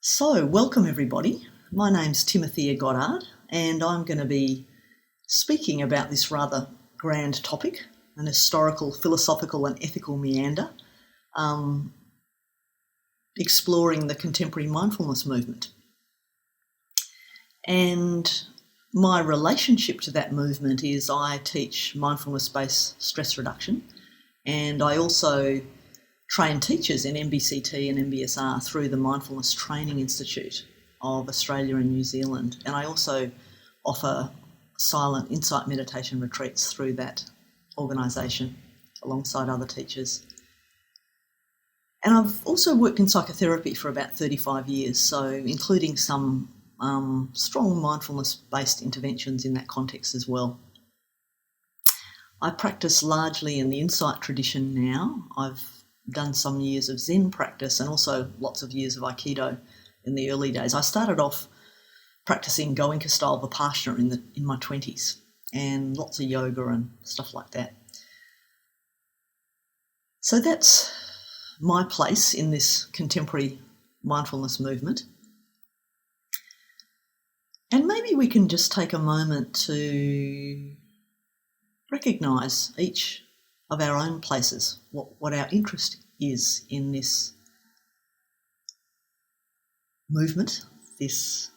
So, welcome everybody. My name's Timothea Goddard, and I'm going to be speaking about this rather grand topic, an historical, philosophical and ethical meander, exploring the contemporary mindfulness movement. And my relationship to that movement is I teach mindfulness-based stress reduction, and I also train teachers in MBCT and MBSR through the Mindfulness Training Institute of Australia and New Zealand. And I also offer silent insight meditation retreats through that organisation alongside other teachers. And I've also worked in psychotherapy for about 35 years, so including some strong mindfulness-based interventions in that context as well. I practice largely in the insight tradition now. I've done some years of Zen practice and also lots of years of Aikido in the early days. I started off practicing Goenka style Vipassana in my 20s, and lots of yoga and stuff like that. So that's my place in this contemporary mindfulness movement. And maybe we can just take a moment to recognise each of our own places, what our interest is in this movement, this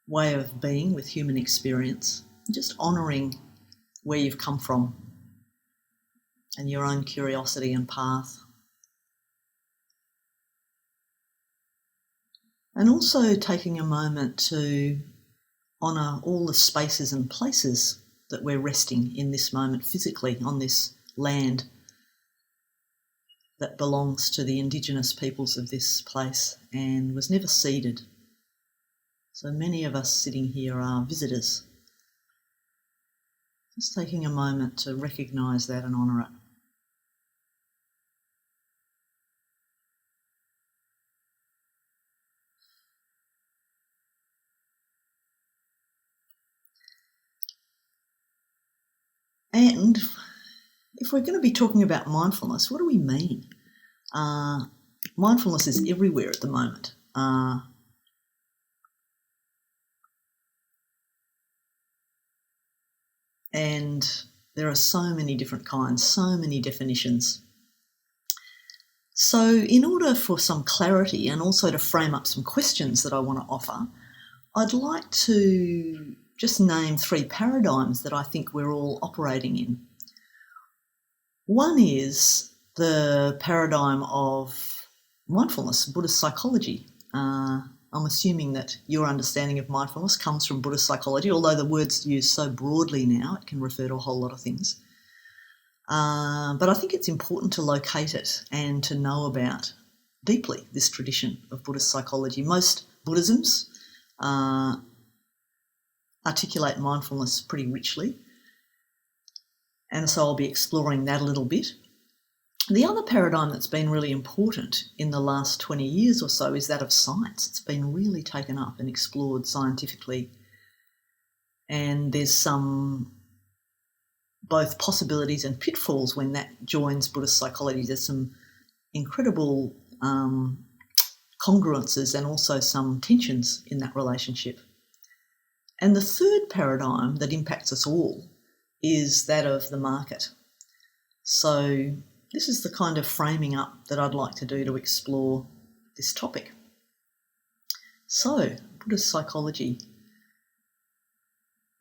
way of being with human experience, just honouring where you've come from and your own curiosity and path. And also taking a moment to honour all the spaces and places that we're resting in this moment physically on this land that belongs to the Indigenous peoples of this place and was never ceded. So many of us sitting here are visitors. Just taking a moment to recognise that and honour it. And if we're going to be talking about mindfulness, what do we mean? Mindfulness is everywhere at the moment. And there are so many different kinds, so many definitions. So in order for some clarity and also to frame up some questions that I want to offer, I'd like to just name three paradigms that I think we're all operating in. One is the paradigm of mindfulness, Buddhist psychology. I'm assuming that your understanding of mindfulness comes from Buddhist psychology, although the word's used so broadly now, it can refer to a whole lot of things. But I think it's important to locate it and to know about deeply this tradition of Buddhist psychology. Most Buddhisms articulate mindfulness pretty richly, and so I'll be exploring that a little bit. The other paradigm that's been really important in the last 20 years or so is that of science. It's been really taken up and explored scientifically, and there's some both possibilities and pitfalls when that joins Buddhist psychology. There's some incredible congruences and also some tensions in that relationship. And the third paradigm that impacts us all is that of the market. So this is the kind of framing up that I'd like to do to explore this topic. So, Buddhist psychology.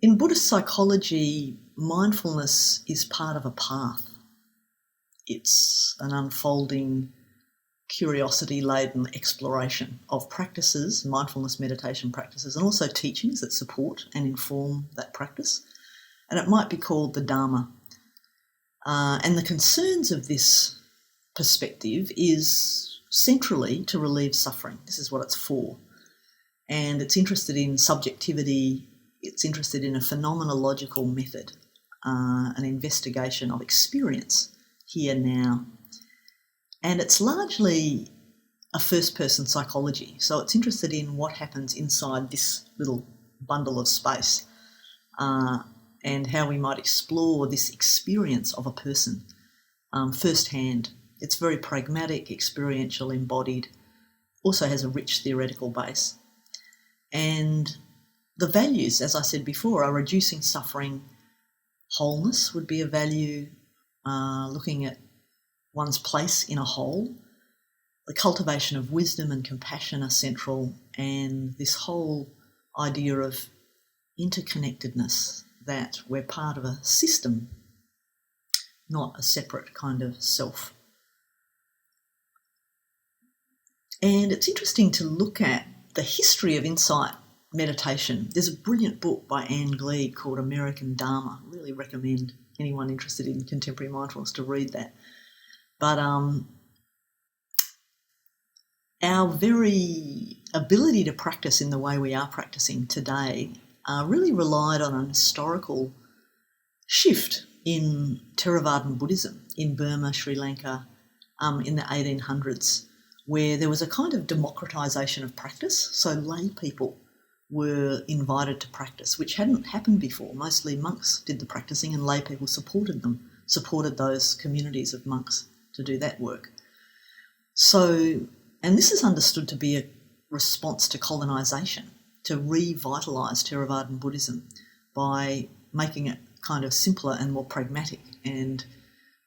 In Buddhist psychology, mindfulness is part of a path. It's an unfolding, curiosity-laden exploration of practices, mindfulness meditation practices, and also teachings that support and inform that practice. And it might be called the Dharma. And the concerns of this perspective is centrally to relieve suffering. This is what it's for. And it's interested in subjectivity, it's interested in a phenomenological method, an investigation of experience here now. And it's largely a first-person psychology. So it's interested in what happens inside this little bundle of space and how we might explore this experience of a person firsthand. It's very pragmatic, experiential, embodied, also has a rich theoretical base. And the values, as I said before, are reducing suffering. Wholeness would be a value, looking at one's place in a whole. The cultivation of wisdom and compassion are central, and this whole idea of interconnectedness, that we're part of a system, not a separate kind of self. And it's interesting to look at the history of insight meditation. There's a brilliant book by Anne Gleed called American Dharma. I really recommend anyone interested in contemporary mindfulness to read that. But our very ability to practice in the way we are practicing today really relied on an historical shift in Theravadan Buddhism in Burma, Sri Lanka, in the 1800s, where there was a kind of democratisation of practice. So lay people were invited to practice, which hadn't happened before. Mostly monks did the practicing and lay people supported them, supported those communities of monks to do that work. So, and this is understood to be a response to colonisation, to revitalise Theravadan Buddhism by making it kind of simpler and more pragmatic and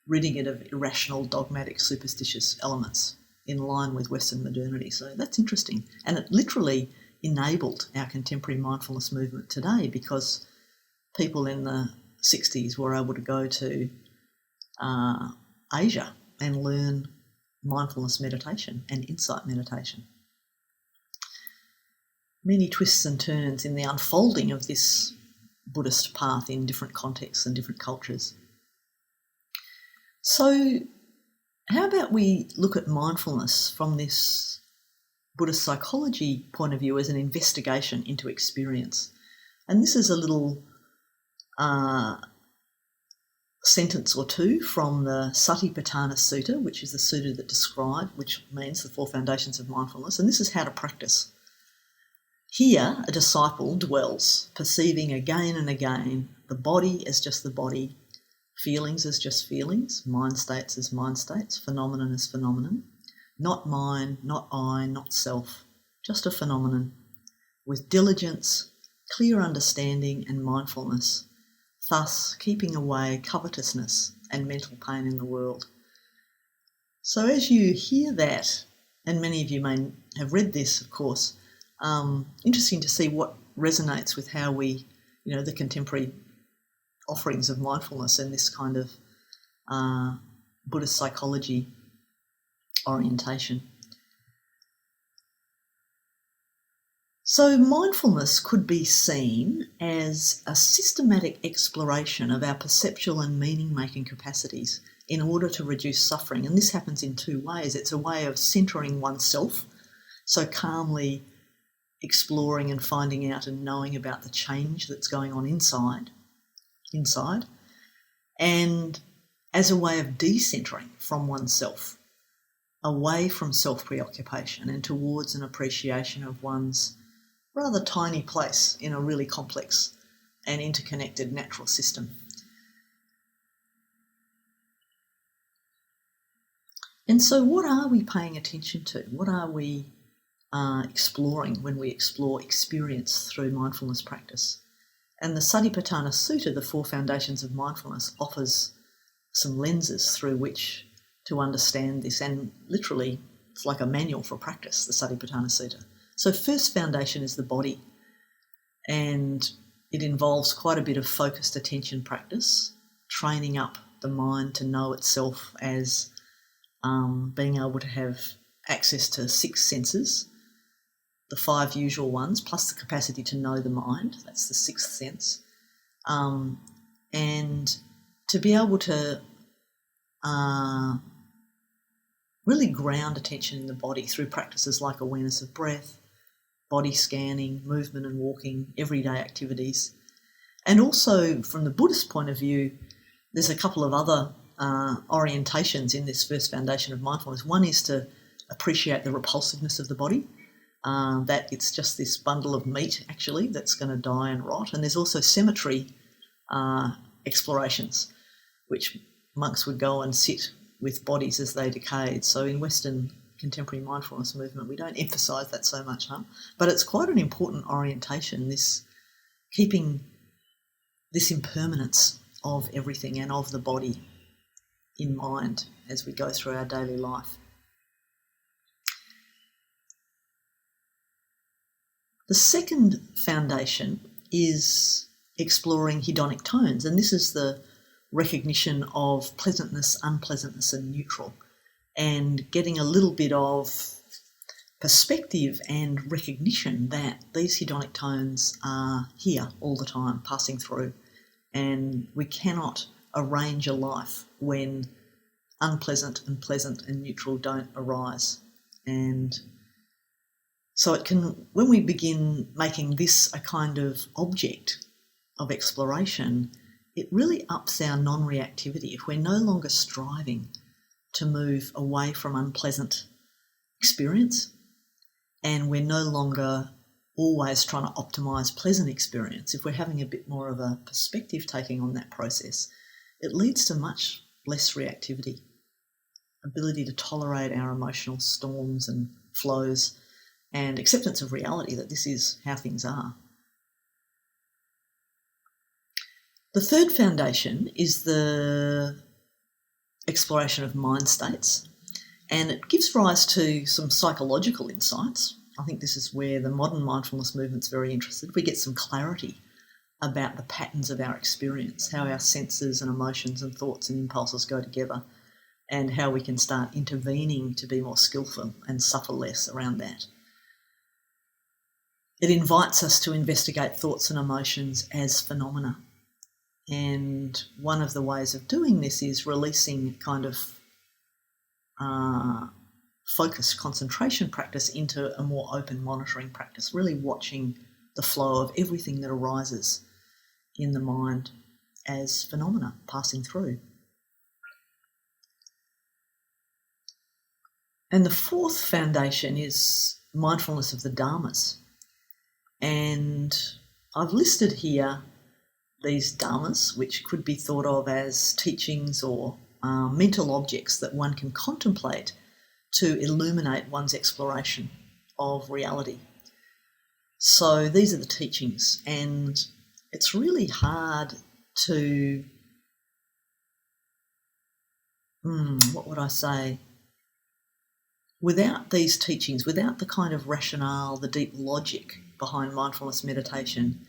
ridding it of irrational, dogmatic, superstitious elements in line with Western modernity. So that's interesting. And it literally enabled our contemporary mindfulness movement today, because people in the 60s were able to go to Asia and learn mindfulness meditation and insight meditation. Many twists and turns in the unfolding of this Buddhist path in different contexts and different cultures. So how about we look at mindfulness from this Buddhist psychology point of view as an investigation into experience? And this is a little sentence or two from the Satipatthana Sutta, which is the sutta that describes, which means the 4 foundations of mindfulness, and this is how to practice. Here, a disciple dwells, perceiving again and again the body as just the body, feelings as just feelings, mind states as mind states, phenomenon as phenomenon, not mine, not I, not self, just a phenomenon, with diligence, clear understanding and mindfulness, thus keeping away covetousness and mental pain in the world. So as you hear that, and many of you may have read this, of course, interesting to see what resonates with how we, the contemporary offerings of mindfulness and this kind of Buddhist psychology orientation. So mindfulness could be seen as a systematic exploration of our perceptual and meaning-making capacities in order to reduce suffering. And this happens in 2 ways. It's a way of centering oneself, so calmly exploring and finding out and knowing about the change that's going on inside, and as a way of decentering from oneself, away from self-preoccupation and towards an appreciation of one's rather tiny place in a really complex and interconnected natural system. And so what are we paying attention to? What are we exploring when we explore experience through mindfulness practice? And the Satipatthana Sutta, the 4 foundations of mindfulness, offers some lenses through which to understand this, and literally it's like a manual for practice, the Satipatthana Sutta. So first foundation is the body, and it involves quite a bit of focused attention practice, training up the mind to know itself as being able to have access to 6 senses, the 5 usual ones, plus the capacity to know the mind, that's the 6th sense, and to be able to really ground attention in the body through practices like awareness of breath, body scanning, movement and walking, everyday activities. And also from the Buddhist point of view, there's a couple of other orientations in this first foundation of mindfulness. One is to appreciate the repulsiveness of the body, that it's just this bundle of meat actually that's going to die and rot. And there's also cemetery explorations, which monks would go and sit with bodies as they decayed. So in Western contemporary mindfulness movement. We don't emphasise that so much, but it's quite an important orientation, this keeping this impermanence of everything and of the body in mind as we go through our daily life. The second foundation is exploring hedonic tones, and this is the recognition of pleasantness, unpleasantness and neutral, and getting a little bit of perspective and recognition that these hedonic tones are here all the time, passing through, and we cannot arrange a life when unpleasant and pleasant and neutral don't arise. And so it can, when we begin making this a kind of object of exploration, it really ups our non-reactivity. If we're no longer striving to move away from unpleasant experience, and we're no longer always trying to optimise pleasant experience, if we're having a bit more of a perspective taking on that process, it leads to much less reactivity, ability to tolerate our emotional storms and flows, and acceptance of reality that this is how things are. The third foundation is the exploration of mind states, and it gives rise to some psychological insights. I think this is where the modern mindfulness movement's very interested. We get some clarity about the patterns of our experience, how our senses and emotions and thoughts and impulses go together, and how we can start intervening to be more skillful and suffer less around that. It invites us to investigate thoughts and emotions as phenomena. And one of the ways of doing this is releasing kind of focused concentration practice into a more open monitoring practice, really watching the flow of everything that arises in the mind as phenomena passing through. And the fourth foundation is mindfulness of the dharmas. And I've listed here these dharmas, which could be thought of as teachings or mental objects that one can contemplate to illuminate one's exploration of reality. So these are the teachings, and it's really hard to, what would I say? Without these teachings, without the kind of rationale, the deep logic behind mindfulness meditation,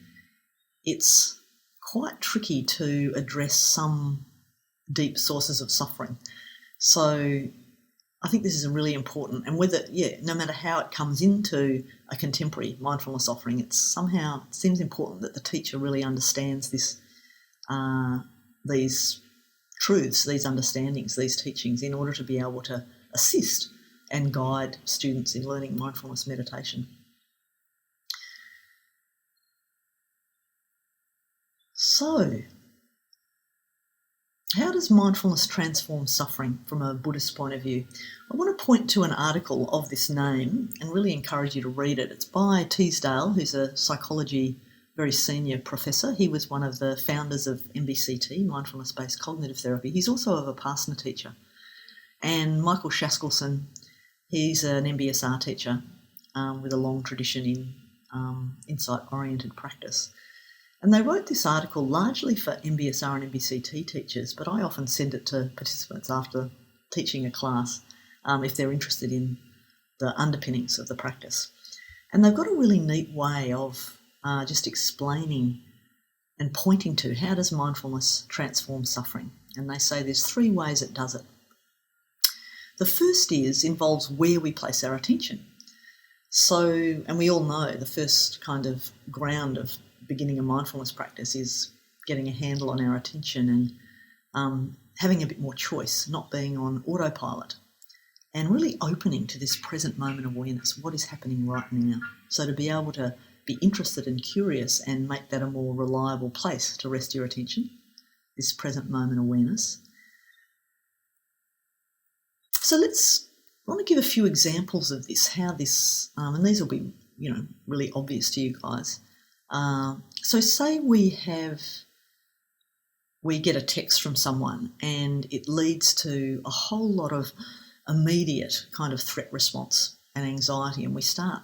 it's quite tricky to address some deep sources of suffering. So I think this is a really important, and whether, no matter how it comes into a contemporary mindfulness offering, it seems important that the teacher really understands this, these truths, these understandings, these teachings, in order to be able to assist and guide students in learning mindfulness meditation. So, how does mindfulness transform suffering from a Buddhist point of view? I want to point to an article of this name and really encourage you to read it. It's by Teasdale, who's a psychology very senior professor. He was one of the founders of MBCT, mindfulness-based cognitive therapy. He's also a Vipassana teacher. And Michael Shaskelson, he's an MBSR teacher with a long tradition in insight-oriented practice. And they wrote this article largely for MBSR and MBCT teachers, but I often send it to participants after teaching a class if they're interested in the underpinnings of the practice. And they've got a really neat way of just explaining and pointing to how does mindfulness transform suffering. And they say there's 3 ways it does it. The first involves where we place our attention. So, and we all know the first kind of ground of beginning a mindfulness practice is getting a handle on our attention and having a bit more choice, not being on autopilot, and really opening to this present moment awareness, what is happening right now. So to be able to be interested and curious and make that a more reliable place to rest your attention, this present moment awareness. So I want to give a few examples of this, how this, and these will be, really obvious to you guys. So say we get a text from someone and it leads to a whole lot of immediate kind of threat response and anxiety, and we start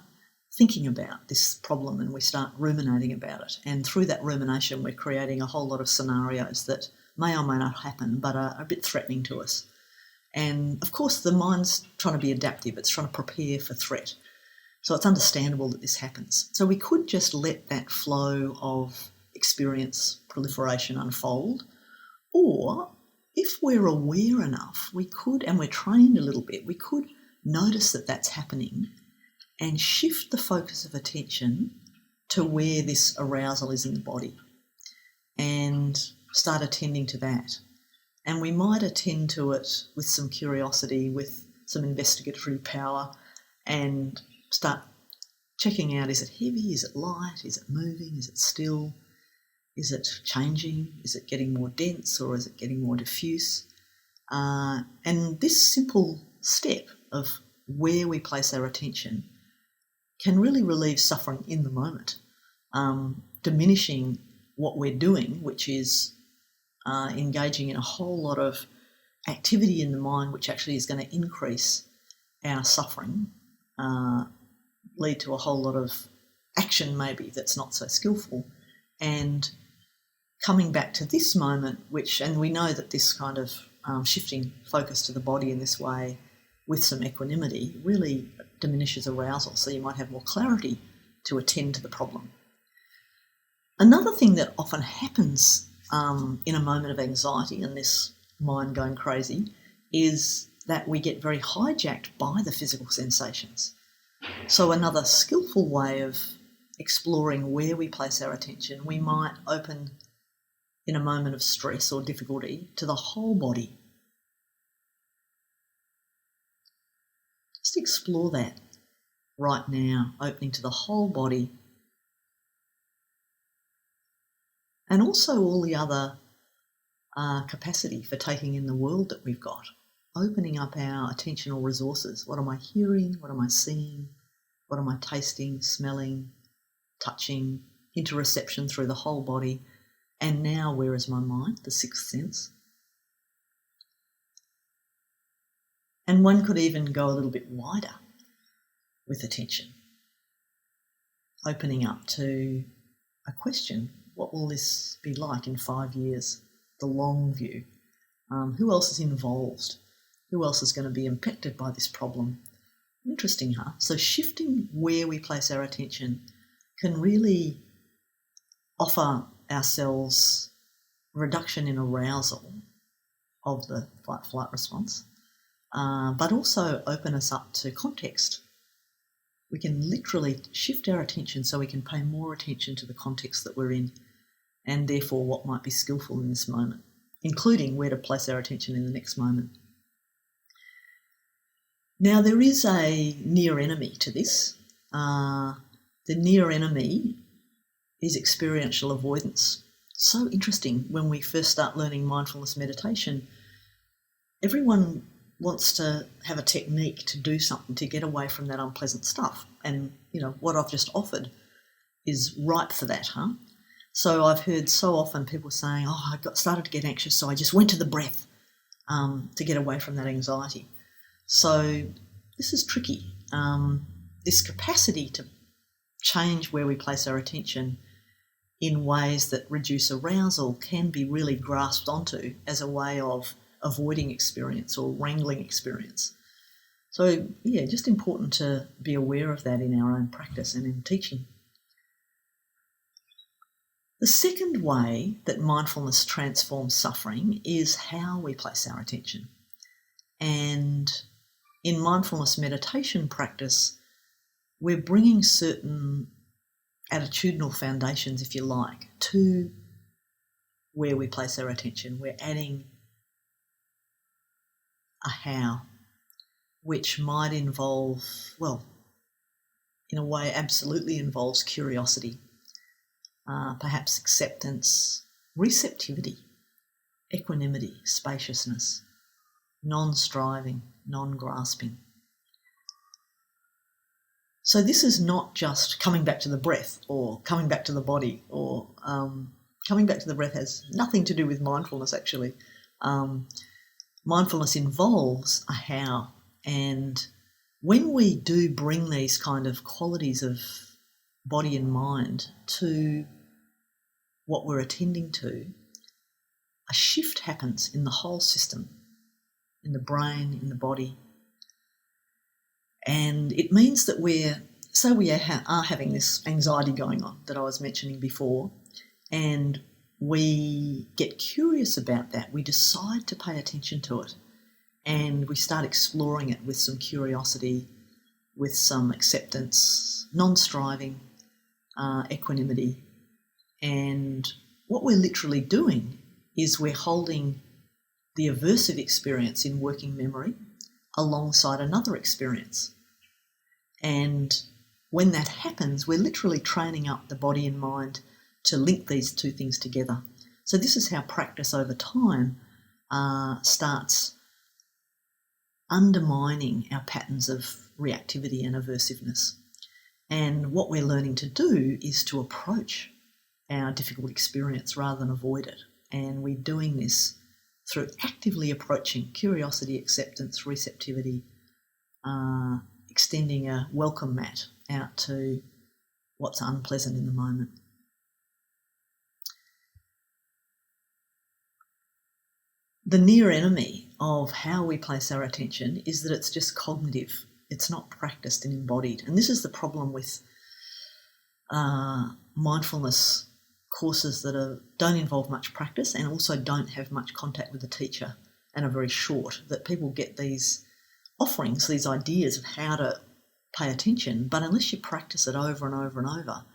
thinking about this problem and we start ruminating about it. And through that rumination, we're creating a whole lot of scenarios that may or may not happen, but are a bit threatening to us. And of course, the mind's trying to be adaptive. It's trying to prepare for threat. So it's understandable that this happens. So we could just let that flow of experience proliferation unfold, or if we're aware enough, we could, and we're trained a little bit, we could notice that that's happening and shift the focus of attention to where this arousal is in the body and start attending to that. And we might attend to it with some curiosity, with some investigatory power, and start checking out, is it heavy, is it light, is it moving, is it still, is it changing, is it getting more dense, or is it getting more diffuse? And this simple step of where we place our attention can really relieve suffering in the moment, diminishing what we're doing, which is engaging in a whole lot of activity in the mind, which actually is going to increase our suffering, lead to a whole lot of action maybe that's not so skillful, and coming back to this moment, and we know that this kind of shifting focus to the body in this way with some equanimity really diminishes arousal, so you might have more clarity to attend to the problem. Another thing that often happens in a moment of anxiety and this mind going crazy is that we get very hijacked by the physical sensations. So another skillful way of exploring where we place our attention, we might open in a moment of stress or difficulty to the whole body. Just explore that right now, opening to the whole body, and also all the other capacity for taking in the world that we've got, opening up our attentional resources. What am I hearing? What am I seeing? What am I tasting, smelling, touching, interoception through the whole body? And now, where is my mind, the sixth sense? And one could even go a little bit wider with attention, opening up to a question: what will this be like in 5 years? The long view. Who else is involved? Who else is going to be impacted by this problem? Interesting, huh? So shifting where we place our attention can really offer ourselves reduction in arousal of the fight-flight response, but also open us up to context. We can literally shift our attention so we can pay more attention to the context that we're in, and therefore what might be skillful in this moment, including where to place our attention in the next moment. Now, there is a near enemy to this. The near enemy is experiential avoidance. So interesting, when we first start learning mindfulness meditation, everyone wants to have a technique to do something to get away from that unpleasant stuff. And, what I've just offered is ripe for that, huh? So I've heard so often people saying, I started to get anxious, so I just went to the breath to get away from that anxiety. So this is tricky. This capacity to change where we place our attention in ways that reduce arousal can be really grasped onto as a way of avoiding experience or wrangling experience. So, just important to be aware of that in our own practice and in teaching. The second way that mindfulness transforms suffering is how we place our attention. And in mindfulness meditation practice, we're bringing certain attitudinal foundations, if you like, to where we place our attention. We're adding a how, which might involve, in a way absolutely involves curiosity, perhaps acceptance, receptivity, equanimity, spaciousness, non-striving, non-grasping. So this is not just coming back to the breath or coming back to the body, or coming back to the breath has nothing to do with mindfulness, actually. Mindfulness involves a how, And when we do bring these kind of qualities of body and mind to what we're attending to, a shift happens in the whole system, in the brain, in the body. And it means that we are having this anxiety going on that I was mentioning before, and we get curious about that. We decide to pay attention to it, and we start exploring it with some curiosity, with some acceptance, non-striving, equanimity. And what we're literally doing is we're holding the aversive experience in working memory alongside another experience. And when that happens, we're literally training up the body and mind to link these two things together. So this is how practice over time starts undermining our patterns of reactivity and aversiveness. And what we're learning to do is to approach our difficult experience rather than avoid it. And we're doing this through actively approaching curiosity, acceptance, receptivity, extending a welcome mat out to what's unpleasant in the moment. The near enemy of how we place our attention is that it's just cognitive. It's not practiced and embodied. And this is the problem with mindfulness courses that don't involve much practice and also don't have much contact with the teacher and are very short, that people get these offerings, these ideas of how to pay attention, but unless you practice it over and over and over,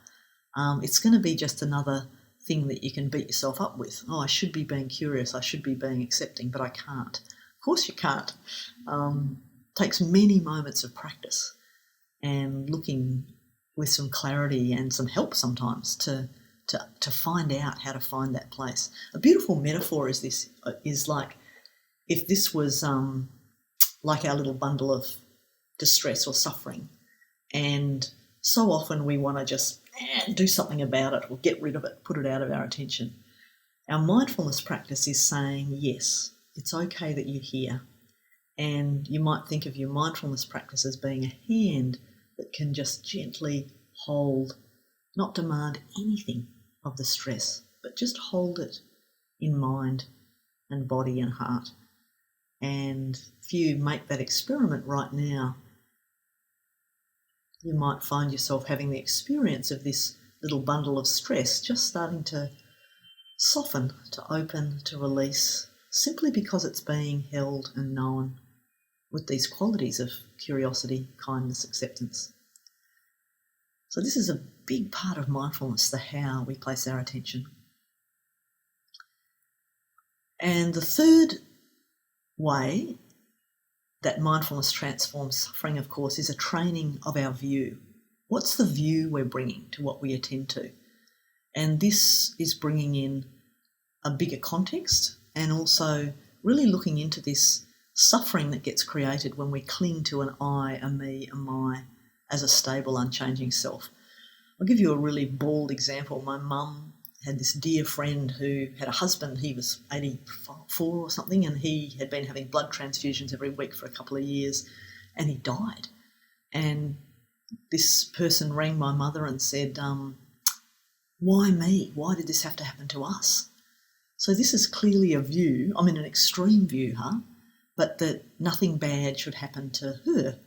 it's going to be just another thing that you can beat yourself up with. Oh, I should be being curious, I should be being accepting, but I can't. Of course you can't. It takes many moments of practice and looking with some clarity and some help sometimes to find out how to find that place. A beautiful metaphor is like if this was like our little bundle of distress or suffering, and so often we want to just do something about it or get rid of it, put it out of our attention. Our mindfulness practice is saying, yes, it's okay that you're here. And you might think of your mindfulness practice as being a hand that can just gently hold, not demand anything of the stress, but just hold it in mind and body and heart. And if you make that experiment right now, you might find yourself having the experience of this little bundle of stress just starting to soften, to open, to release, simply because it's being held and known with these qualities of curiosity, kindness, acceptance. So this is a big part of mindfulness, the how we place our attention. And the third way that mindfulness transforms suffering, of course, is a training of our view. What's the view we're bringing to what we attend to? And this is bringing in a bigger context and also really looking into this suffering that gets created when we cling to an I, a me, a my as a stable, unchanging self. I'll give you a really bald example. My mum had this dear friend who had a husband. He was 84 or something, and he had been having blood transfusions every week for a couple of years, and he died. And this person rang my mother and said, why me? Why did this have to happen to us? So this is clearly a view, I mean an extreme view, but that nothing bad should happen to her,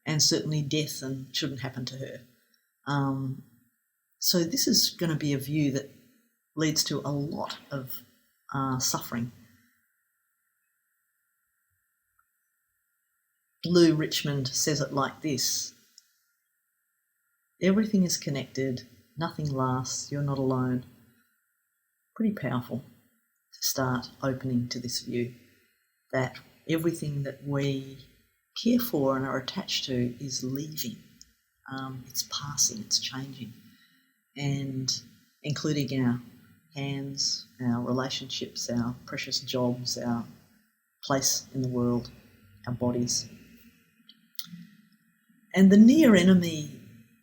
and certainly death shouldn't happen to her. So this is going to be a view that leads to a lot of suffering. Lou Richmond says it like this: everything is connected, nothing lasts, you're not alone. Pretty powerful to start opening to this view that everything that we care for and are attached to is leaving. It's passing, it's changing, and including our hands, our relationships, our precious jobs, our place in the world, our bodies. And the near enemy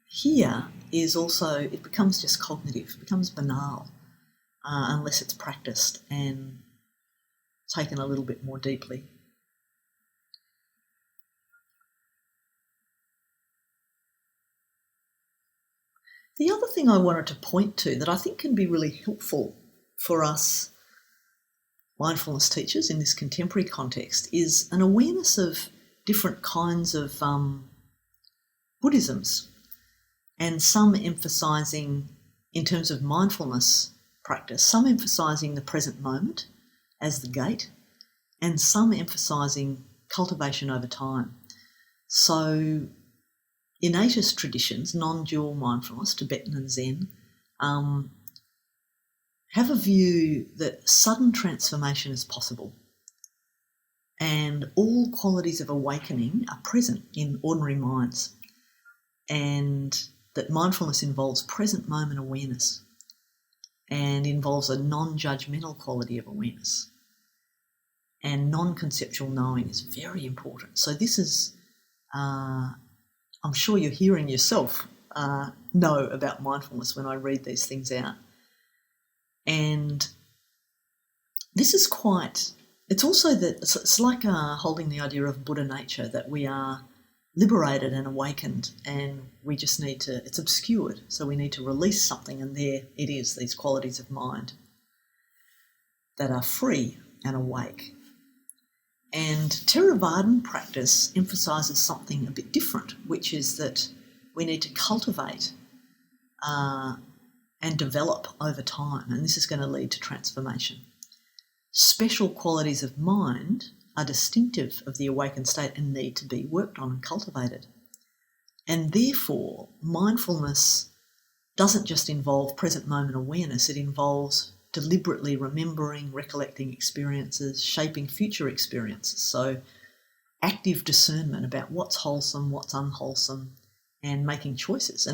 here is also, it becomes just cognitive, it becomes banal, unless it's practiced and taken a little bit more deeply. The other thing I wanted to point to that I think can be really helpful for us mindfulness teachers in this contemporary context is an awareness of different kinds of Buddhisms, and some emphasising, in terms of mindfulness practice, some emphasising the present moment as the gate, and some emphasising cultivation over time. So innatist traditions, non-dual mindfulness, Tibetan and Zen, have a view that sudden transformation is possible and all qualities of awakening are present in ordinary minds, and that mindfulness involves present moment awareness and involves a non-judgmental quality of awareness. And non-conceptual knowing is very important. So this is, I'm sure you're hearing yourself know about mindfulness when I read these things out. And this is quite, it's also that, it's like holding the idea of Buddha nature, that we are liberated and awakened and we just need to, it's obscured, so we need to release something, and there it is, these qualities of mind that are free and awake. And Theravadan practice emphasises something a bit different, which is that we need to cultivate and develop over time, and this is going to lead to transformation. Special qualities of mind are distinctive of the awakened state and need to be worked on and cultivated. And therefore, mindfulness doesn't just involve present moment awareness, it involves deliberately remembering, recollecting experiences, shaping future experiences. So active discernment about what's wholesome, what's unwholesome, and making choices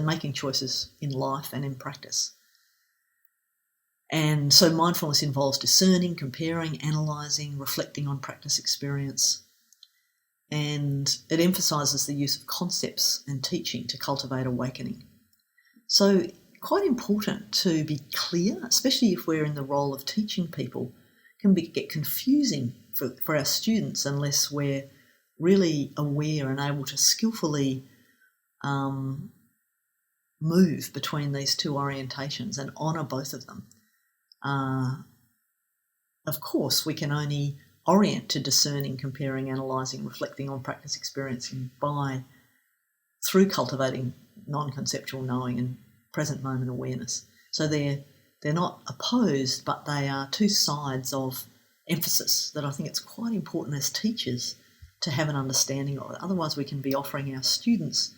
in life and in practice. And so mindfulness involves discerning, comparing, analysing, reflecting on practice experience, and it emphasises the use of concepts and teaching to cultivate awakening. So quite important to be clear, especially if we're in the role of teaching people, can get confusing for our students unless we're really aware and able to skillfully move between these two orientations and honour both of them. Of course, we can only orient to discerning, comparing, analysing, reflecting on practice experiencing through cultivating non-conceptual knowing and present moment awareness. So they're not opposed, but they are two sides of emphasis that I think it's quite important as teachers to have an understanding of. Otherwise, we can be offering our students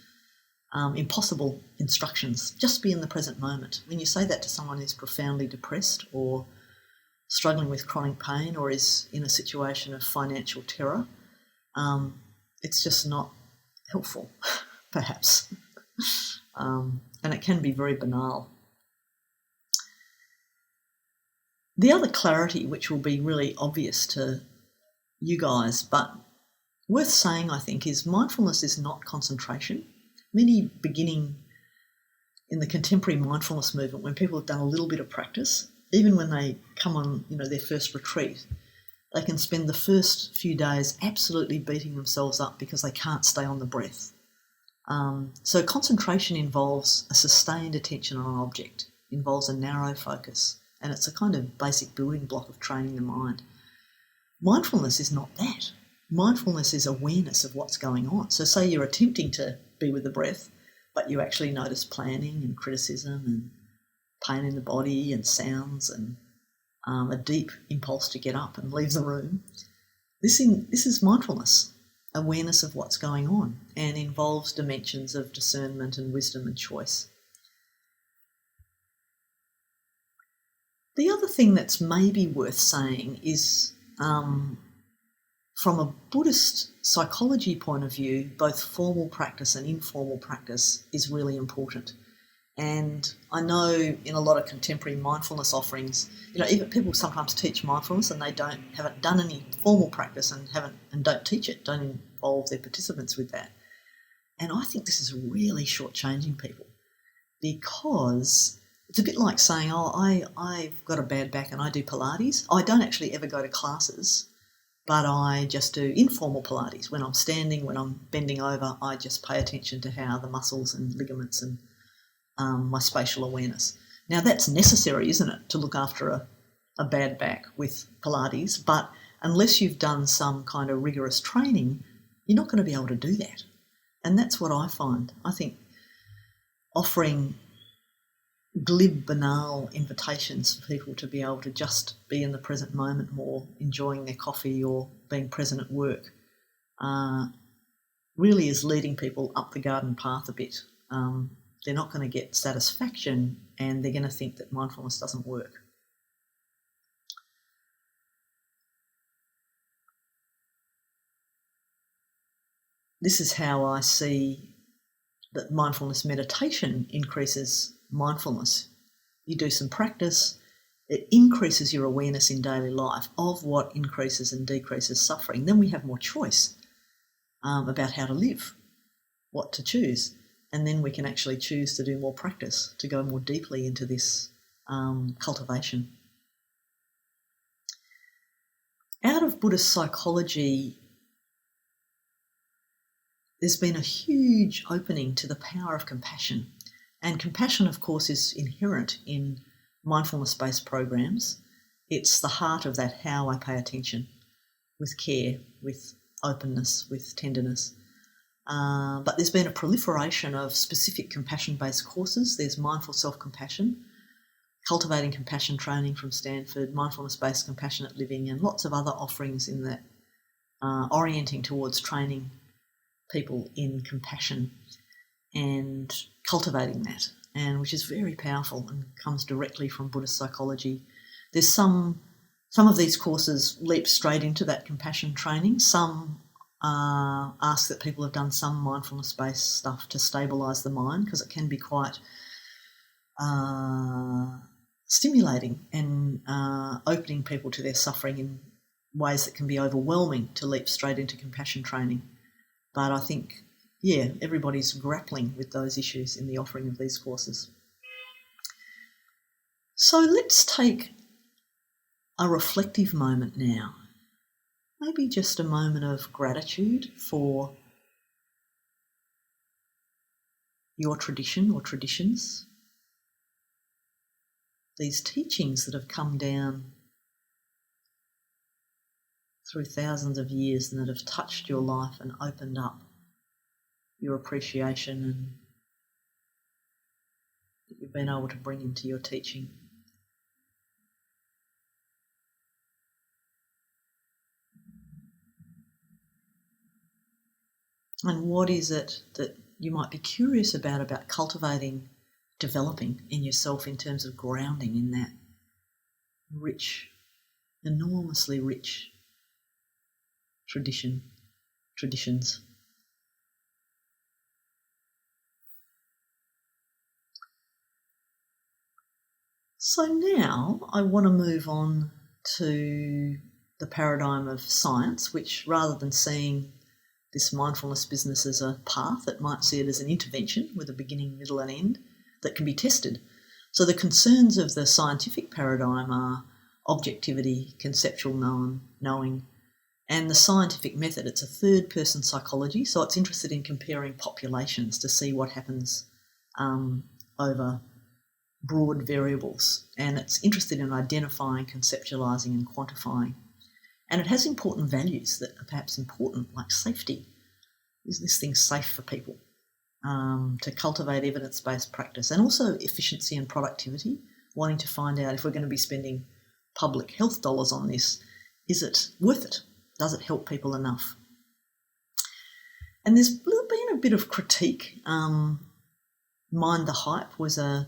impossible instructions. Just be in the present moment. When you say that to someone who's profoundly depressed or struggling with chronic pain or is in a situation of financial terror, it's just not helpful, perhaps. And it can be very banal. The other clarity, which will be really obvious to you guys, but worth saying, I think, is mindfulness is not concentration. Many beginning in the contemporary mindfulness movement, when people have done a little bit of practice, even when they come on, their first retreat, they can spend the first few days absolutely beating themselves up because they can't stay on the breath. So concentration involves a sustained attention on an object, involves a narrow focus, and it's a kind of basic building block of training the mind. Mindfulness is not that. Mindfulness is awareness of what's going on. So say you're attempting to be with the breath, but you actually notice planning and criticism and pain in the body and sounds and a deep impulse to get up and leave the room. This is mindfulness, awareness of what's going on, and involves dimensions of discernment and wisdom and choice. The other thing that's maybe worth saying is from a Buddhist psychology point of view, both formal practice and informal practice is really important. And I know in a lot of contemporary mindfulness offerings, even people sometimes teach mindfulness and they haven't done any formal practice and don't teach it, don't involve their participants with that. And I think this is really shortchanging people, because it's a bit like saying, I've got a bad back and I do Pilates. I don't actually ever go to classes, but I just do informal Pilates. When I'm standing, when I'm bending over, I just pay attention to how the muscles and ligaments and my spatial awareness. Now that's necessary, isn't it, to look after a bad back with Pilates, but unless you've done some kind of rigorous training, you're not going to be able to do that. And that's what I find. I think offering glib, banal invitations for people to be able to just be in the present moment more, enjoying their coffee or being present at work, really is leading people up the garden path a bit. They're not going to get satisfaction and they're going to think that mindfulness doesn't work. This is how I see that mindfulness meditation increases mindfulness. You do some practice, it increases your awareness in daily life of what increases and decreases suffering. Then we have more choice about how to live, what to choose. And then we can actually choose to do more practice, to go more deeply into this cultivation. Out of Buddhist psychology, there's been a huge opening to the power of compassion. And compassion, of course, is inherent in mindfulness-based programs. It's the heart of that how I pay attention, with care, with openness, with tenderness. But there's been a proliferation of specific compassion-based courses. There's mindful self-compassion, cultivating compassion training from Stanford, mindfulness-based compassionate living, and lots of other offerings in that, orienting towards training people in compassion and cultivating that, and which is very powerful and comes directly from Buddhist psychology. There's some of these courses leap straight into that compassion training. Some ask that people have done some mindfulness-based stuff to stabilise the mind, because it can be quite stimulating and opening people to their suffering in ways that can be overwhelming to leap straight into compassion training. But I think, everybody's grappling with those issues in the offering of these courses. So let's take a reflective moment now. Maybe just a moment of gratitude for your tradition or traditions, these teachings that have come down through thousands of years and that have touched your life and opened up your appreciation and that you've been able to bring into your teaching. And what is it that you might be curious about cultivating, developing in yourself in terms of grounding in that rich, enormously rich traditions. So now I want to move on to the paradigm of science, which rather than seeing this mindfulness business as a path, it might see it as an intervention with a beginning, middle and end that can be tested. So the concerns of the scientific paradigm are objectivity, conceptual knowing, and the scientific method. It's a third-person psychology, so it's interested in comparing populations to see what happens over broad variables, and it's interested in identifying, conceptualising and quantifying. And it has important values that are perhaps important, like safety. Is this thing safe for people? To cultivate evidence-based practice, and also efficiency and productivity, wanting to find out if we're going to be spending public health dollars on this, is it worth it? Does it help people enough? And there's been a bit of critique. Mind the Hype was an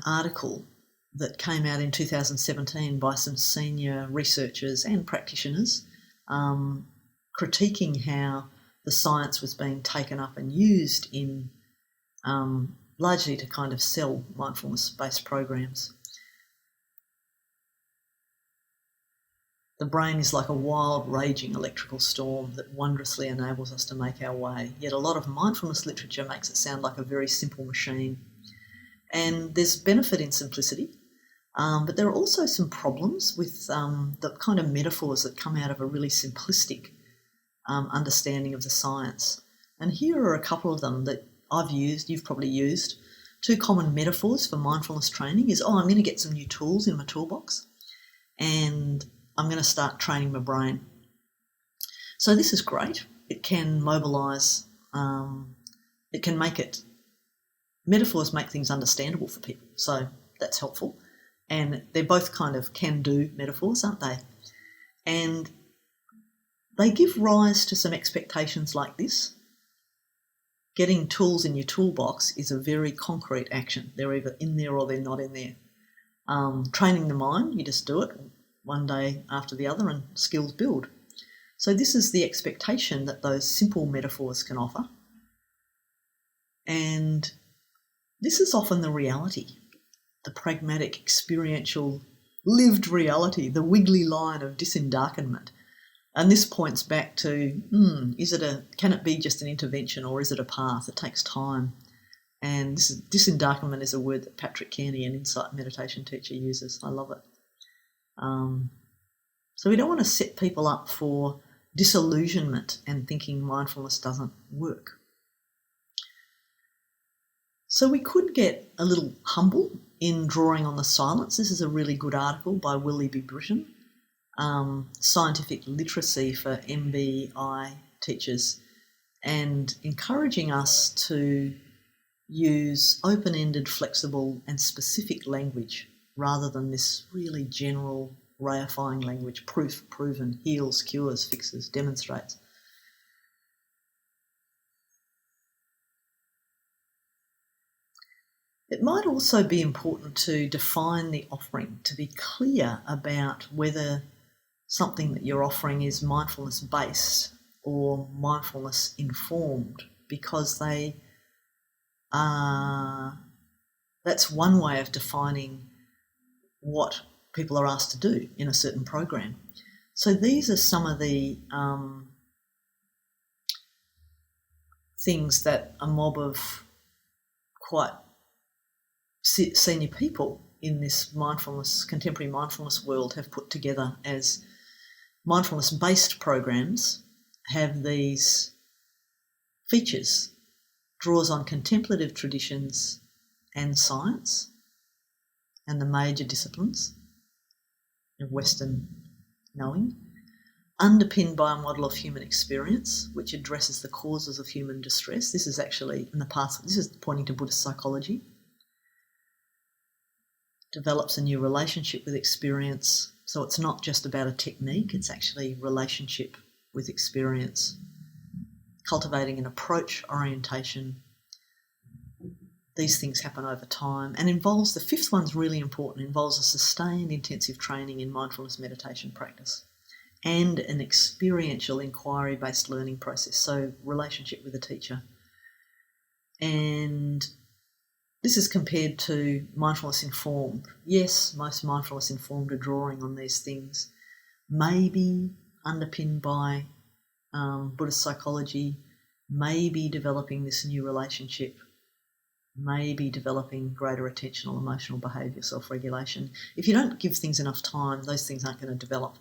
article that came out in 2017 by some senior researchers and practitioners critiquing how the science was being taken up and used in largely to kind of sell mindfulness-based programs. The brain is like a wild, raging electrical storm that wondrously enables us to make our way. Yet a lot of mindfulness literature makes it sound like a very simple machine. And there's benefit in simplicity, but there are also some problems with the kind of metaphors that come out of a really simplistic understanding of the science. And here are a couple of them that I've used, you've probably used. Two common metaphors for mindfulness training is, I'm going to get some new tools in my toolbox and I'm going to start training my brain. So this is great. It can mobilise, it can make it, metaphors make things understandable for people. So that's helpful. And they're both kind of can-do metaphors, aren't they? And they give rise to some expectations like this. Getting tools in your toolbox is a very concrete action. They're either in there or they're not in there. Training the mind, you just do it one day after the other and skills build. So this is the expectation that those simple metaphors can offer. And this is often the reality, the pragmatic, experiential, lived reality, the wiggly line of disendarkenment. And this points back to, can it be just an intervention or is it a path? It takes time. And disendarkenment is a word that Patrick Kearney, an insight meditation teacher, uses. I love it. So we don't want to set people up for disillusionment and thinking mindfulness doesn't work. So we could get a little humble in drawing on the silence. This is a really good article by Willie B. Britton, Scientific Literacy for MBI teachers, and encouraging us to use open-ended, flexible and specific language rather than this really general, reifying language, proof, proven, heals, cures, fixes, demonstrates. It might also be important to define the offering, to be clear about whether something that you're offering is mindfulness-based or mindfulness-informed, because that's one way of defining what people are asked to do in a certain program. So these are some of the things that a mob of quite senior people in this contemporary mindfulness world have put together as mindfulness-based programs have these features, draws on contemplative traditions and science and the major disciplines of Western knowing, underpinned by a model of human experience which addresses the causes of human distress. This is actually in the past, this is pointing to Buddhist psychology. Develops a new relationship with experience. So it's not just about a technique, it's actually relationship with experience. Cultivating an approach, orientation. These things happen over time and involves, the fifth one's really important, involves a sustained intensive training in mindfulness meditation practice and an experiential inquiry-based learning process, so relationship with the teacher. And this is compared to mindfulness informed. Yes, most mindfulness informed are drawing on these things, maybe underpinned by Buddhist psychology, maybe developing this new relationship, maybe developing greater attentional, emotional behaviour, self-regulation. If you don't give things enough time, those things aren't going to develop.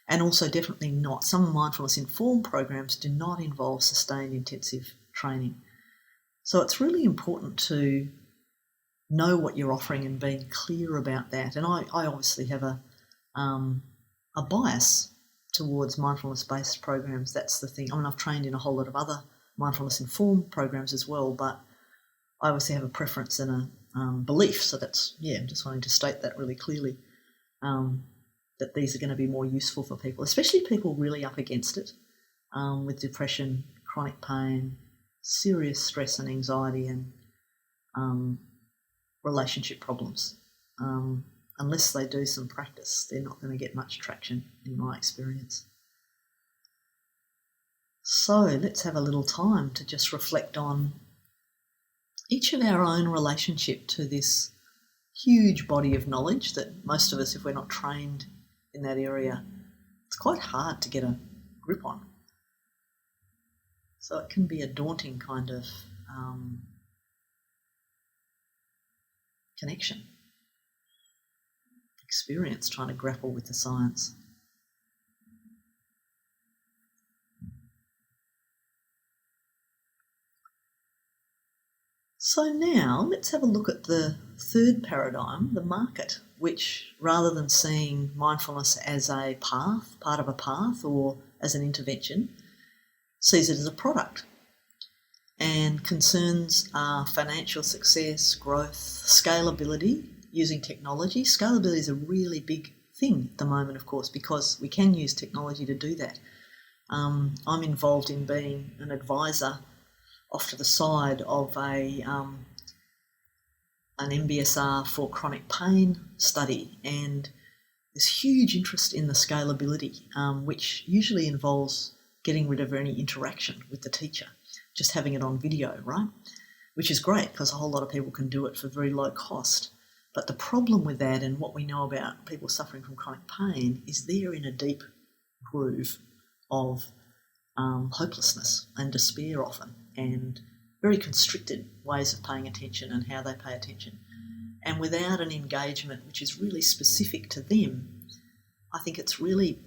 And also definitely not, some mindfulness informed programs do not involve sustained intensive training. So it's really important to know what you're offering and being clear about that. And I obviously have a bias towards mindfulness-based programs. That's the thing. I mean, I've trained in a whole lot of other mindfulness-informed programs as well, but I obviously have a preference and a belief. So that's, I'm just wanting to state that really clearly, that these are going to be more useful for people, especially people really up against it, with depression, chronic pain, serious stress and anxiety, and relationship problems. Unless they do some practice, they're not going to get much traction in my experience. So let's have a little time to just reflect on each of our own relationship to this huge body of knowledge that most of us, if we're not trained in that area, it's quite hard to get a grip on. So it can be a daunting kind of connection, experience, trying to grapple with the science. So now let's have a look at the third paradigm, the market, which rather than seeing mindfulness as a path, part of a path, or as an intervention, sees it as a product. And concerns are financial success, growth, scalability, using technology. Scalability is a really big thing at the moment, of course, because we can use technology to do that. I'm involved in being an advisor off to the side of an MBSR for chronic pain study, and there's huge interest in the scalability, which usually involves getting rid of any interaction with the teacher, just having it on video, right? Which is great because a whole lot of people can do it for very low cost. But the problem with that, and what we know about people suffering from chronic pain, is they're in a deep groove of hopelessness and despair often, and very constricted ways of paying attention and how they pay attention. And without an engagement which is really specific to them, I think it's really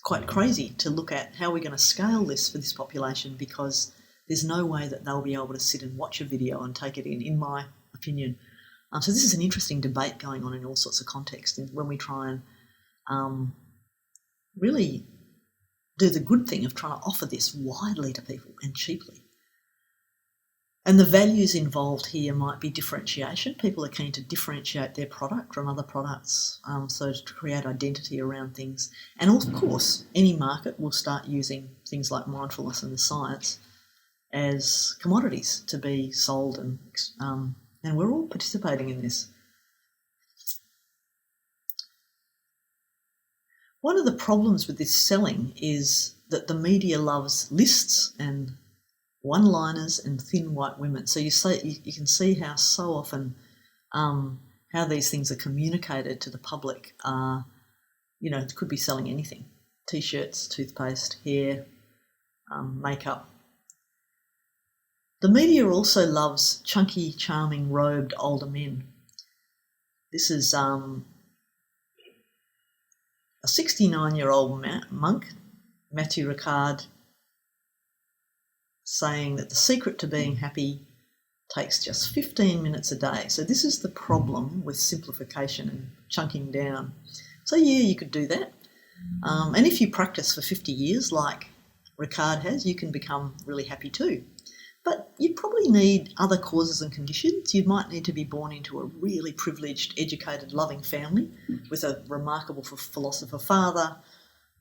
quite crazy to look at how we're going to scale this for this population, because there's no way that they'll be able to sit and watch a video and take it in my opinion. So this is an interesting debate going on in all sorts of contexts, and when we try and really do the good thing of trying to offer this widely to people and cheaply. And the values involved here might be differentiation. People are keen to differentiate their product from other products, so to create identity around things. And of course, any market will start using things like mindfulness and the science as commodities to be sold, and we're all participating in this. One of the problems with this selling is that the media loves lists and one-liners and thin white women. So you can see how so often how these things are communicated to the public are, it could be selling anything. T-shirts, toothpaste, hair, makeup. The media also loves chunky, charming, robed older men. This is a 69-year-old monk, Matthew Ricard, saying that the secret to being happy takes just 15 minutes a day. So this is the problem with simplification and chunking down. So yeah, you could do that. And if you practice for 50 years like Ricard has, you can become really happy too. But you'd probably need other causes and conditions. You might need to be born into a really privileged, educated, loving family with a remarkable philosopher father,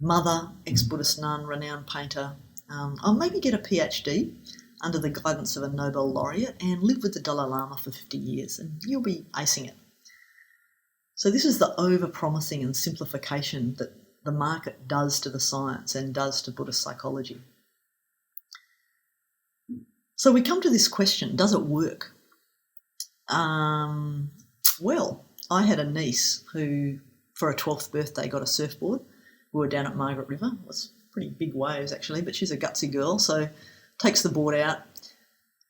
mother, ex-Buddhist nun, renowned painter, or maybe get a PhD under the guidance of a Nobel laureate and live with the Dalai Lama for 50 years, and you'll be acing it. So this is the over-promising and simplification that the market does to the science and does to Buddhist psychology. So we come to this question, does it work? Well, I had a niece who, for her 12th birthday, got a surfboard. We were down at Margaret River. It was pretty big waves, actually, but she's a gutsy girl, so takes the board out,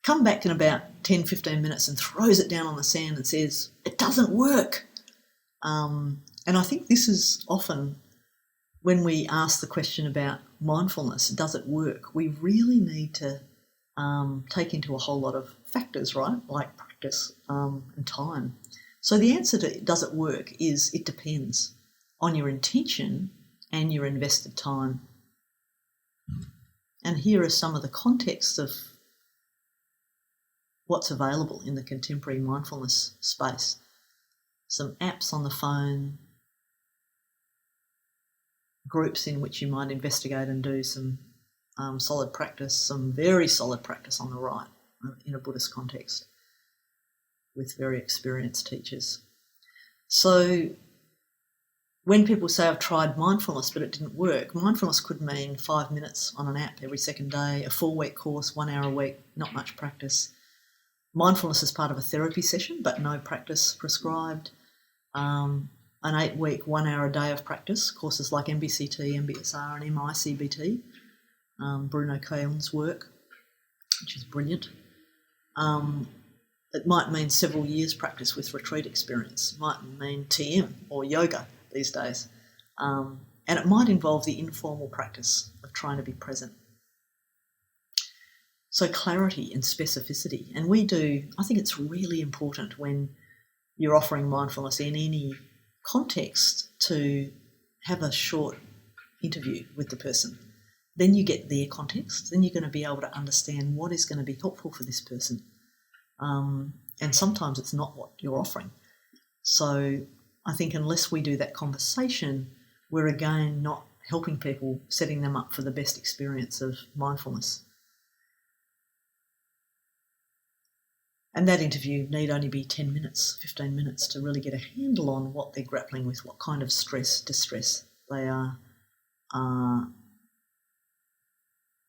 come back in about 10, 15 minutes and throws it down on the sand and says, it doesn't work. And I think this is often when we ask the question about mindfulness, does it work? We really need to take into a whole lot of factors, right, like practice and time. So the answer to does it work is it depends on your intention and your invested time. And here are some of the contexts of what's available in the contemporary mindfulness space. Some apps on the phone, groups in which you might investigate and do some solid practice, some very solid practice on the right in a Buddhist context with very experienced teachers. So when people say I've tried mindfulness but it didn't work, mindfulness could mean 5 minutes on an app every second day, a 4-week course, 1 hour a week, not much practice. Mindfulness is part of a therapy session but no practice prescribed. An 8-week, 1 hour a day of practice, courses like MBCT, MBSR and MICBT. Bruno Kahl's work, which is brilliant. It might mean several years practice with retreat experience. It might mean TM or yoga these days. And it might involve the informal practice of trying to be present. So clarity and specificity. And I think it's really important when you're offering mindfulness in any context to have a short interview with the person. Then you get their context. Then you're going to be able to understand what is going to be helpful for this person. And sometimes it's not what you're offering. So I think unless we do that conversation, we're again not helping people, setting them up for the best experience of mindfulness. And that interview need only be 10 minutes, 15 minutes to really get a handle on what they're grappling with, what kind of stress, distress they are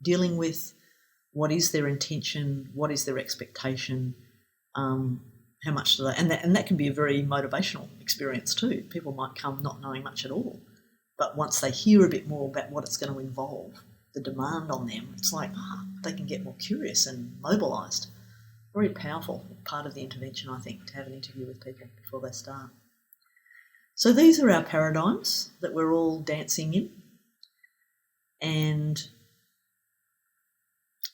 dealing with, what is their intention, what is their expectation, how much do they... And that can be a very motivational experience too. People might come not knowing much at all, but once they hear a bit more about what it's going to involve, the demand on them, it's like they can get more curious and mobilised. Very powerful part of the intervention, I think, to have an interview with people before they start. So these are our paradigms that we're all dancing in. And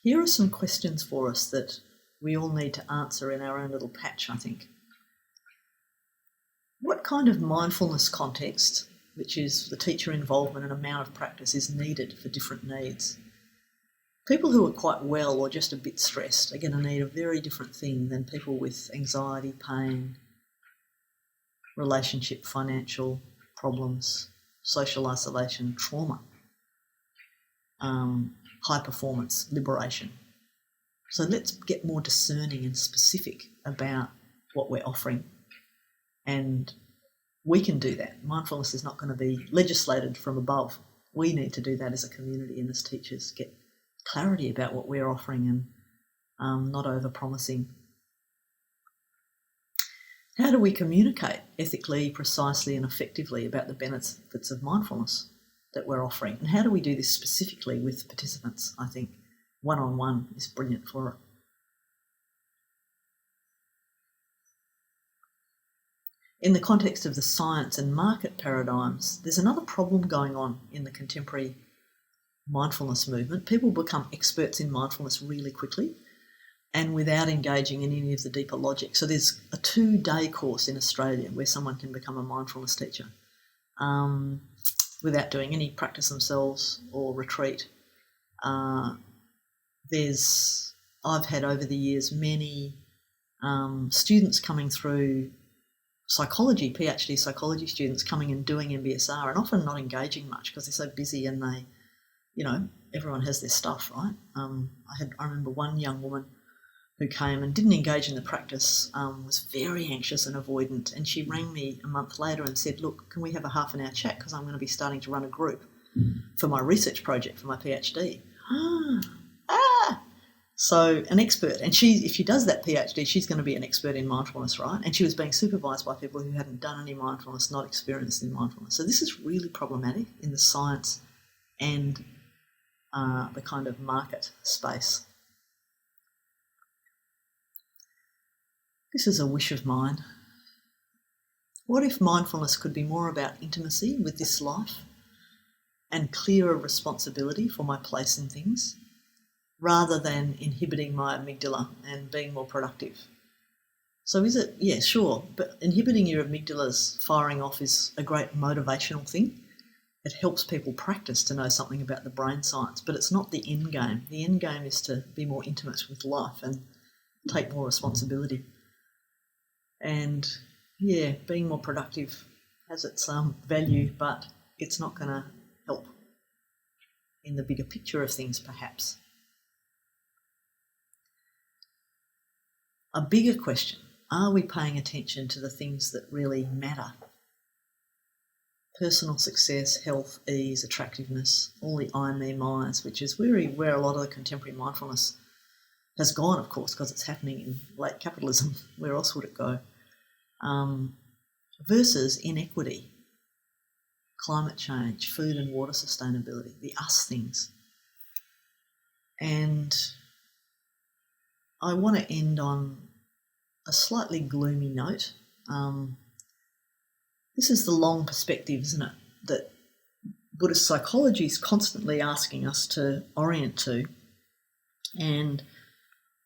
here are some questions for us that we all need to answer in our own little patch, I think. What kind of mindfulness context, which is the teacher involvement and amount of practice, is needed for different needs? People who are quite well or just a bit stressed are going to need a very different thing than people with anxiety, pain, relationship, financial problems, social isolation, trauma, high performance, liberation. So let's get more discerning and specific about what we're offering. And we can do that. Mindfulness is not going to be legislated from above. We need to do that as a community and as teachers, get clarity about what we're offering and not over-promising. How do we communicate ethically, precisely and effectively about the benefits of mindfulness that we're offering? And how do we do this specifically with participants? I think one-on-one is brilliant for it. In the context of the science and market paradigms, there's another problem going on in the contemporary mindfulness movement. People become experts in mindfulness really quickly and without engaging in any of the deeper logic. So there's a 2-day course in Australia where someone can become a mindfulness teacher without doing any practice themselves or retreat. I've had over the years many students coming through psychology, PhD psychology students coming and doing MBSR and often not engaging much because they're so busy and they, everyone has their stuff, right? I remember one young woman who came and didn't engage in the practice, was very anxious and avoidant, and she rang me a month later and said, look, can we have a half an hour chat because I'm going to be starting to run a group for my research project for my PhD. So an expert, and if she does that PhD, she's going to be an expert in mindfulness, right? And she was being supervised by people who hadn't done any mindfulness, not experienced in mindfulness. So this is really problematic in the science and the kind of market space. This is a wish of mine. What if mindfulness could be more about intimacy with this life and clearer responsibility for my place in things, rather than inhibiting my amygdala and being more productive? So is it? Yeah, sure. But inhibiting your amygdala's firing off is a great motivational thing. It helps people practice to know something about the brain science, but it's not the end game. The end game is to be more intimate with life and take more responsibility. And yeah, being more productive has its value, but it's not going to help in the bigger picture of things, perhaps. A bigger question, are we paying attention to the things that really matter? Personal success, health, ease, attractiveness, all the I, me, my's, which is where a lot of the contemporary mindfulness has gone, of course, because it's happening in late capitalism. Where else would it go? Versus inequity, climate change, food and water sustainability, the us things. And I want to end on a slightly gloomy note. This is the long perspective, isn't it, that Buddhist psychology is constantly asking us to orient to. And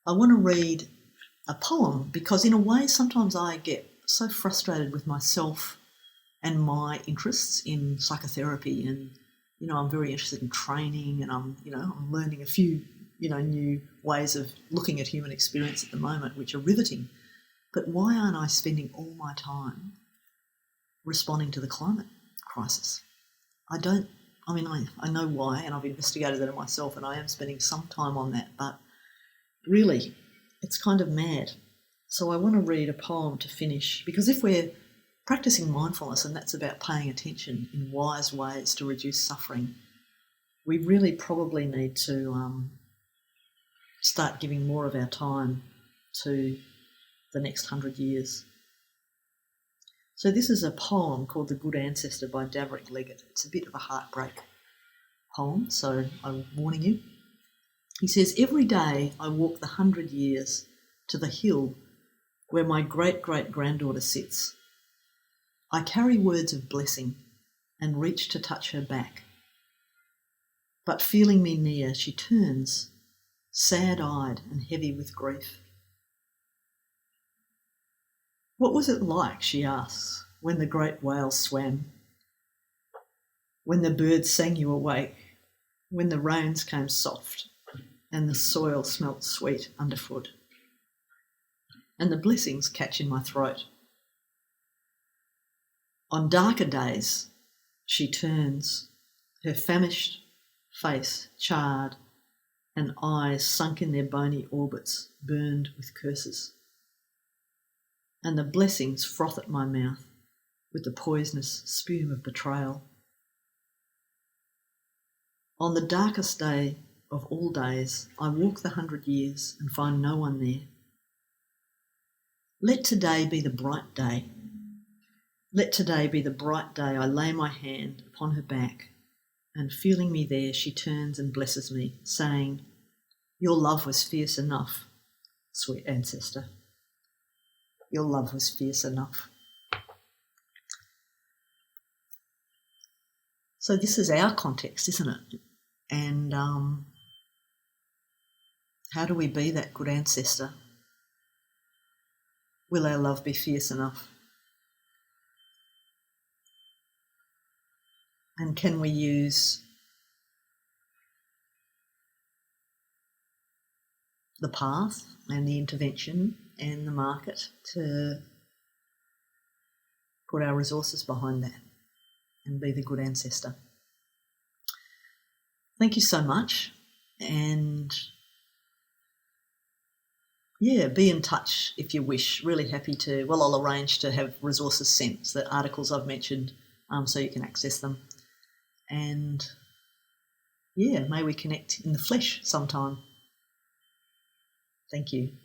I want to read a poem because in a way sometimes I get so frustrated with myself and my interests in psychotherapy, and I'm very interested in training, and I'm learning a few new ways of looking at human experience at the moment which are riveting. But why aren't I spending all my time responding to the climate crisis? I know why, and I've investigated that myself, and I am spending some time on that, but really it's kind of mad. So I want to read a poem to finish, because if we're practicing mindfulness, and that's about paying attention in wise ways to reduce suffering, we really probably need to start giving more of our time to the next 100 years. So this is a poem called The Good Ancestor by Daverick Leggett. It's a bit of a heartbreak poem, so I'm warning you. He says, "Every day I walk the 100 years to the hill where my great-great-granddaughter sits. I carry words of blessing and reach to touch her back. But feeling me near, she turns, sad-eyed and heavy with grief. What was it like, she asks, when the great whales swam? When the birds sang you awake? When the rains came soft and the soil smelt sweet underfoot? And the blessings catch in my throat. On darker days, she turns, her famished face charred and eyes sunk in their bony orbits, burned with curses. And the blessings froth at my mouth with the poisonous spume of betrayal. On the darkest day of all days, I walk the 100 years and find no one there. Let today be the bright day. Let today be the bright day I lay my hand upon her back, and feeling me there, she turns and blesses me, saying, 'Your love was fierce enough, sweet ancestor. Your love was fierce enough.'" So this is our context, isn't it? And how do we be that good ancestor? Will our love be fierce enough? And can we use the path and the intervention and the market to put our resources behind that and be the good ancestor? Thank you so much, and be in touch if you wish. Really happy to, I'll arrange to have resources sent, the articles I've mentioned, so you can access them. And may we connect in the flesh sometime. Thank you.